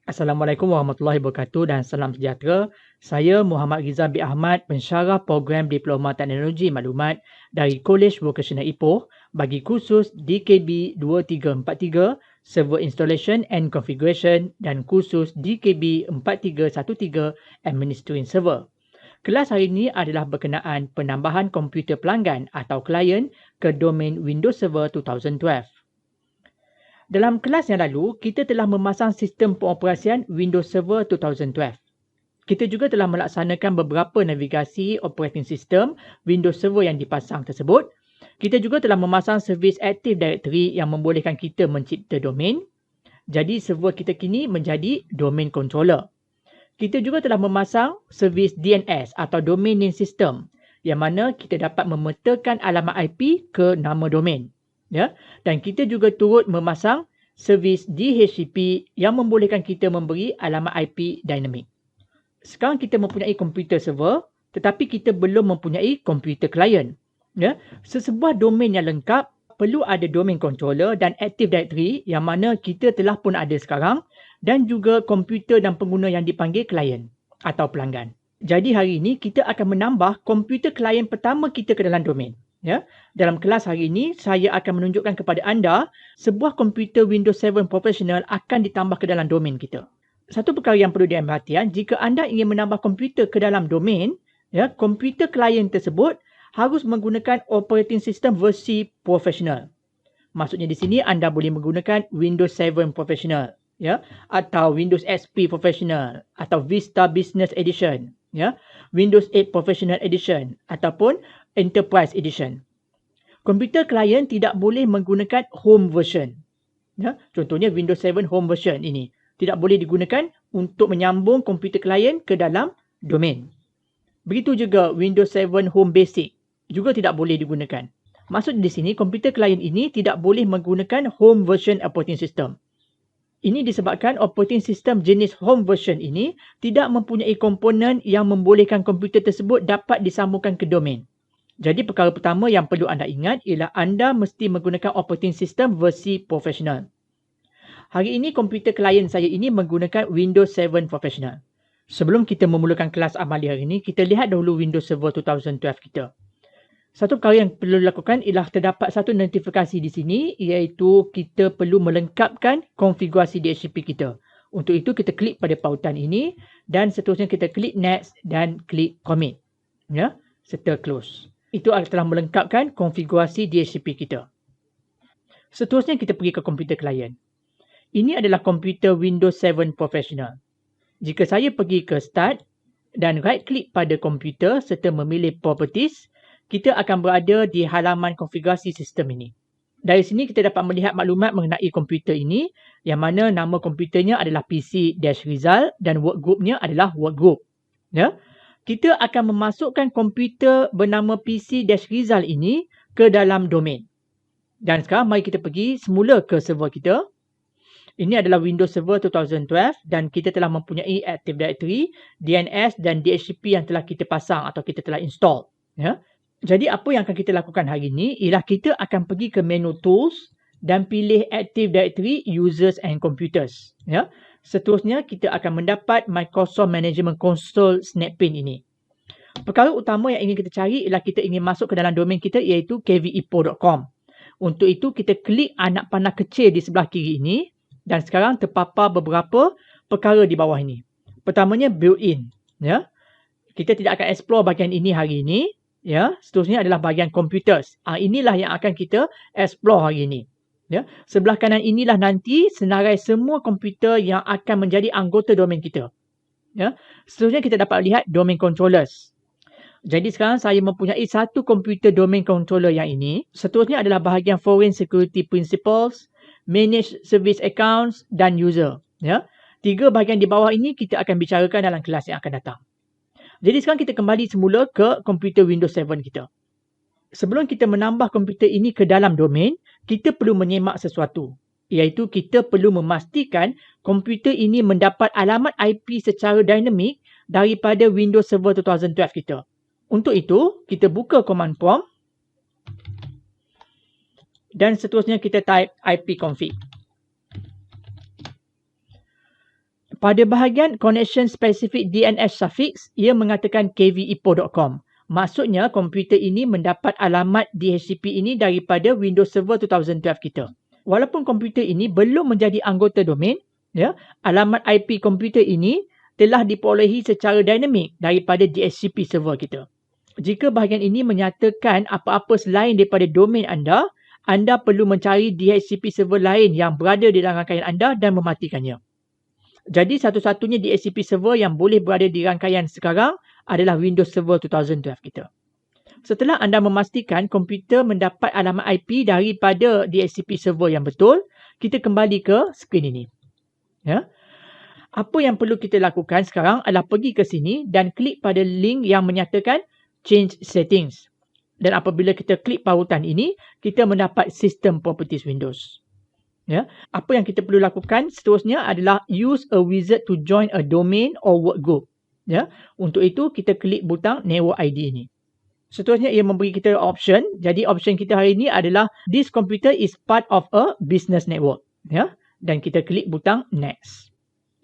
Assalamualaikum warahmatullahi wabarakatuh dan salam sejahtera. Saya Muhammad Rizal bin Ahmad, pensyarah program Diploma Teknologi Maklumat dari Kolej Vocational Ipoh bagi kursus DKB 2343 Server Installation and Configuration dan kursus DKB 4313 Administering Server. Kelas hari ini adalah berkenaan penambahan komputer pelanggan atau klien ke domain Windows Server 2012. Dalam kelas yang lalu, kita telah memasang sistem pengoperasian Windows Server 2012. Kita juga telah melaksanakan beberapa navigasi operating system Windows Server yang dipasang tersebut. Kita juga telah memasang servis Active Directory yang membolehkan kita mencipta domain. Jadi server kita kini menjadi domain controller. Kita juga telah memasang servis DNS atau Domain Name System yang mana kita dapat memetakan alamat IP ke nama domain. Ya, dan kita juga turut memasang servis DHCP yang membolehkan kita memberi alamat IP dinamik. Sekarang kita mempunyai komputer server tetapi kita belum mempunyai komputer klien. Ya, sesebuah domain yang lengkap perlu ada domain controller dan Active Directory yang mana kita telah pun ada sekarang dan juga komputer dan pengguna yang dipanggil klien atau pelanggan. Jadi hari ini kita akan menambah komputer klien pertama kita ke dalam domain. Ya, dalam kelas hari ini saya akan menunjukkan kepada anda sebuah komputer Windows 7 Professional akan ditambah ke dalam domain kita. Satu perkara yang perlu diambil perhatian, jika anda ingin menambah komputer ke dalam domain, ya, komputer klien tersebut harus menggunakan operating system versi Professional. Maksudnya di sini anda boleh menggunakan Windows 7 Professional, ya, atau Windows XP Professional atau Vista Business Edition, ya, Windows 8 Professional Edition ataupun Enterprise Edition. Komputer klien tidak boleh menggunakan home version. Ya, contohnya Windows 7 home version ini tidak boleh digunakan untuk menyambung komputer klien ke dalam domain. Begitu juga Windows 7 home basic juga tidak boleh digunakan. Maksud di sini komputer klien ini tidak boleh menggunakan home version operating system. Ini disebabkan operating system jenis home version ini tidak mempunyai komponen yang membolehkan komputer tersebut dapat disambungkan ke domain. Jadi perkara pertama yang perlu anda ingat ialah anda mesti menggunakan operating system versi Professional. Hari ini komputer klien saya ini menggunakan Windows 7 Professional. Sebelum kita memulakan kelas amali hari ini, kita lihat dahulu Windows Server 2012 kita. Satu perkara yang perlu dilakukan ialah terdapat satu notifikasi di sini iaitu kita perlu melengkapkan konfigurasi DHCP kita. Untuk itu kita klik pada pautan ini dan seterusnya kita klik next dan klik commit. Ya, serta close. Itu telah melengkapkan konfigurasi DHCP kita. Seterusnya kita pergi ke komputer klien. Ini adalah komputer Windows 7 Professional. Jika saya pergi ke Start dan right click pada komputer serta memilih Properties, kita akan berada di halaman konfigurasi sistem ini. Dari sini kita dapat melihat maklumat mengenai komputer ini yang mana nama komputernya adalah PC-Rizal dan workgroupnya adalah workgroup. Ya. Kita akan memasukkan komputer bernama PC-Rizal ini ke dalam domain. Dan sekarang mari kita pergi semula ke server kita. Ini adalah Windows Server 2012 dan kita telah mempunyai Active Directory, DNS dan DHCP yang telah kita pasang atau kita telah install. Ya. Jadi apa yang akan kita lakukan hari ini ialah kita akan pergi ke menu Tools dan pilih Active Directory, Users and Computers. Ya. Seterusnya kita akan mendapat Microsoft Management Console Snappane ini. Perkara utama yang ingin kita cari ialah kita ingin masuk ke dalam domain kita iaitu kvipo.com. Untuk itu kita klik anak panah kecil di sebelah kiri ini dan sekarang terpapar beberapa perkara di bawah ini. Pertamanya built-in. Ya. Kita tidak akan explore bahagian ini hari ini. Ya. Seterusnya adalah bahagian computers. Inilah yang akan kita explore hari ini. Ya, sebelah kanan inilah nanti senarai semua komputer yang akan menjadi anggota domain kita. Ya, seterusnya kita dapat lihat domain controllers. Jadi sekarang saya mempunyai satu komputer domain controller yang ini. Seterusnya adalah bahagian foreign security principles, manage service accounts dan user. Ya, tiga bahagian di bawah ini kita akan bicarakan dalam kelas yang akan datang. Jadi sekarang kita kembali semula ke komputer Windows 7 kita. Sebelum kita menambah komputer ini ke dalam domain, kita perlu menyemak sesuatu. Iaitu kita perlu memastikan komputer ini mendapat alamat IP secara dinamik daripada Windows Server 2012 kita. Untuk itu, kita buka command prompt dan seterusnya kita type ipconfig. Pada bahagian connection specific DNS suffix, ia mengatakan kvepo.com. Maksudnya komputer ini mendapat alamat DHCP ini daripada Windows Server 2012 kita. Walaupun komputer ini belum menjadi anggota domain, ya, alamat IP komputer ini telah diperolehi secara dinamik daripada DHCP server kita. Jika bahagian ini menyatakan apa-apa selain daripada domain anda perlu mencari DHCP server lain yang berada di dalam rangkaian anda dan mematikannya. Jadi satu-satunya DHCP server yang boleh berada di rangkaian sekarang adalah Windows Server 2012 kita. Setelah anda memastikan komputer mendapat alamat IP daripada DHCP server yang betul, kita kembali ke skrin ini. Ya. Apa yang perlu kita lakukan sekarang adalah pergi ke sini dan klik pada link yang menyatakan Change Settings. Dan apabila kita klik pautan ini, kita mendapat System Properties Windows. Ya, apa yang kita perlu lakukan seterusnya adalah use a wizard to join a domain or workgroup. Ya, untuk itu kita klik butang Network ID ini. Seterusnya ia memberi kita option. Jadi option kita hari ini adalah this computer is part of a business network. Ya, dan kita klik butang Next.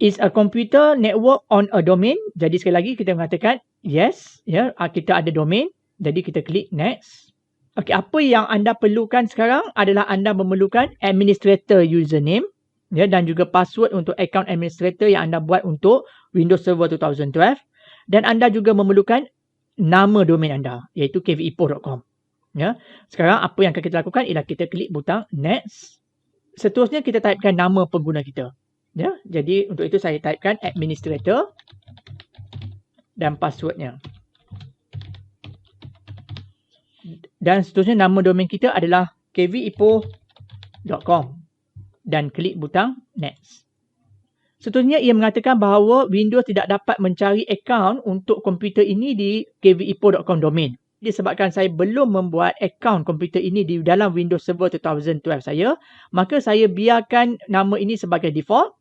Is a computer network on a domain? Jadi sekali lagi kita mengatakan yes. Ya, kita ada domain. Jadi kita klik Next. Okey, apa yang anda perlukan sekarang adalah anda memerlukan administrator username, ya, dan juga password untuk account administrator yang anda buat untuk Windows Server 2012, dan anda juga memerlukan nama domain anda iaitu kvepo.com. Ya. Sekarang apa yang akan kita lakukan ialah kita klik butang Next. Seterusnya kita typekan nama pengguna kita. Ya. Jadi untuk itu saya typekan administrator dan passwordnya. Dan seterusnya nama domain kita adalah kvepo.com dan klik butang Next. Seterusnya ia mengatakan bahawa Windows tidak dapat mencari akaun untuk komputer ini di kvepo.com domain. Disebabkan saya belum membuat akaun komputer ini di dalam Windows Server 2012 saya, maka saya biarkan nama ini sebagai default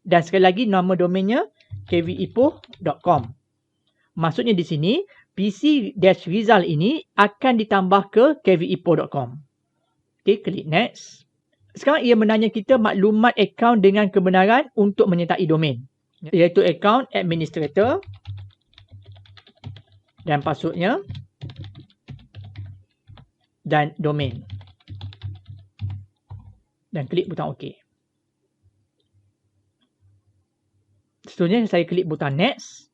dan sekali lagi nama domainnya kvepo.com. Maksudnya di sini PC-result ini akan ditambah ke kvepo.com. Okey, klik Next. Sekarang ia menanya kita maklumat akaun dengan kebenaran untuk menyertai domain. Iaitu akaun administrator dan passwordnya dan domain. Dan klik butang OK. Seterusnya saya klik butang Next.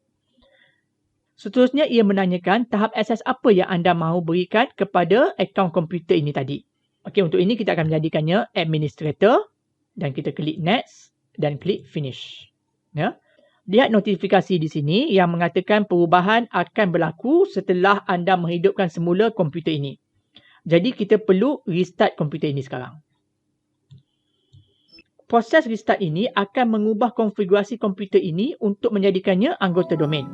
Seterusnya ia menanyakan tahap akses apa yang anda mahu berikan kepada akaun komputer ini tadi. Okey, untuk ini kita akan menjadikannya administrator dan kita klik Next dan klik Finish. Ya. Lihat notifikasi di sini yang mengatakan perubahan akan berlaku setelah anda menghidupkan semula komputer ini. Jadi kita perlu restart komputer ini sekarang. Proses restart ini akan mengubah konfigurasi komputer ini untuk menjadikannya anggota domain.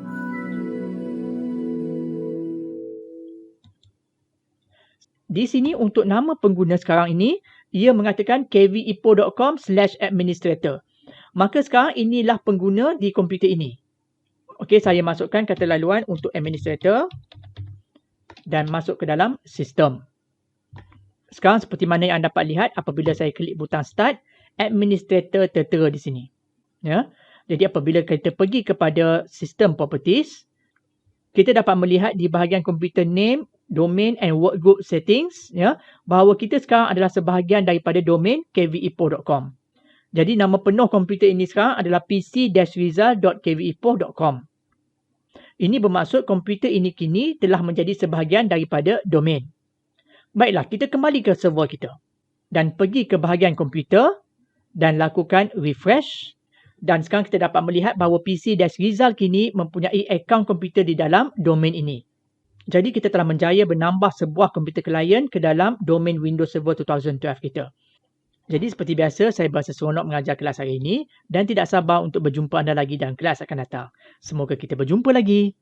Di sini untuk nama pengguna sekarang ini, ia mengatakan kvepo.com/administrator. Maka sekarang inilah pengguna di komputer ini. Okey, saya masukkan kata laluan untuk administrator dan masuk ke dalam sistem. Sekarang seperti mana yang anda dapat lihat apabila saya klik butang start, administrator tertera di sini. Ya. Jadi apabila kita pergi kepada sistem properties, kita dapat melihat di bahagian computer name, domain and workgroup settings, ya, bahawa kita sekarang adalah sebahagian daripada domain kvepo.com. Jadi nama penuh komputer ini sekarang adalah pc-result.kvepo.com. Ini bermaksud komputer ini kini telah menjadi sebahagian daripada domain. Baiklah, kita kembali ke server kita dan pergi ke bahagian komputer dan lakukan refresh. Dan sekarang kita dapat melihat bahawa PC-result kini mempunyai akaun komputer di dalam domain ini. Jadi kita telah menjaya menambah sebuah komputer klien ke dalam domain Windows Server 2012 kita. Jadi seperti biasa, saya berasa seronok mengajar kelas hari ini dan tidak sabar untuk berjumpa anda lagi dalam kelas akan datang. Semoga kita berjumpa lagi.